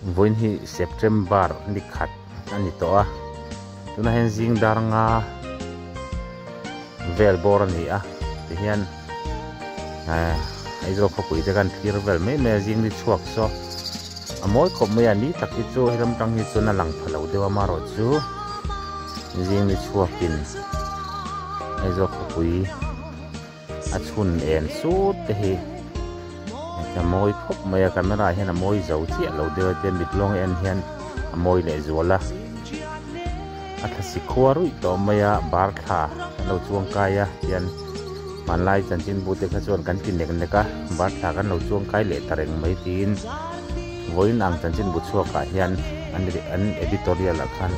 voin hi September ni khat ani to a tuna hen jing dar nga vel bor ani a ti hian ai zo khopui te kan thir vel mai me jing ni chuak so amoi khop mai ani tak I chu hiram tang hi chu na lang phalo dewa ma ro chu jing ni chuakin ai zo khopui a chun en su te hi amoi khop mai a camera hian amoi zo chi lo dewa te mitlong en hian amoi le zola athasi khwarui to maya bar tha lo chuang kaya hian manlai chanchin bute kha chuan kan kin nek neka bar tha kan lo chuang kai le tareng mai tin voin ang chanchin bu chuak ka hian an editorial akhan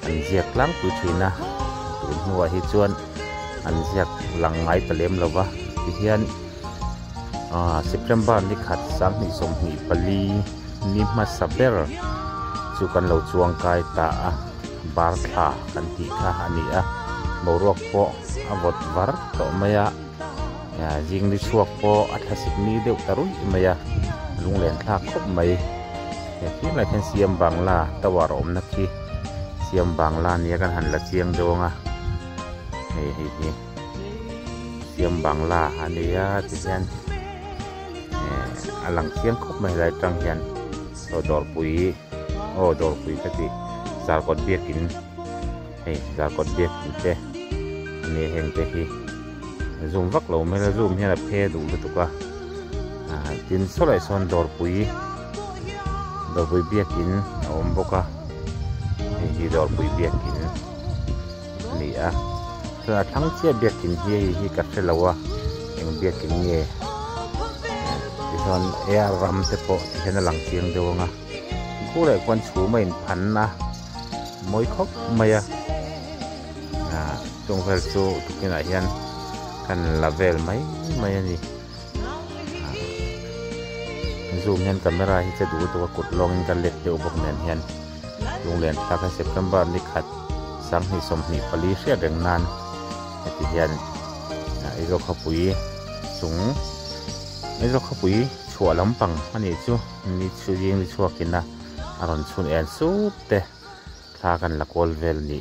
an ziak lang pu thina tun huwa hi chuan an ziak lang ngai talem lova ti hian September ni khat sang ni som ni pali ni ma saber chu kan lo chuang kai ta bar tha kan ti kha ani a borok po avot var to maya ya jing ni chuak po athasik ni deuh tarui maya lunglen thla khop mai ki la khen siam bangla tawar om na ki siam bangla ni kan han la chiang donga hi siam bangla ania ti hian alang chiang khop mai lai tang hian dor pui ka ti zar kot biakin zar kot biakin te ne heng te hi zoom vak lo me la zoom hian a phe du lu tuka tin solai son dor pui biakin om boka hi dor pui biakin ni a ta thang chia biakin hi ka se lawa eng biakin nge son air ram te po hian a lang chiang dewanga ku le kwan chu mai phan na moi khop maya chung vel chu tukina hian kan lavel mai ani zoom hian camera hi che du to kut long in kan let te obok nen hian lunglen ta ka September ni khat sang hi som ni pali sia deng nan ti hian izo khapui chung izo khapui chua lampang ani chu ni chu jing ni chuakina aron chun en su te thla kan la kol vel ni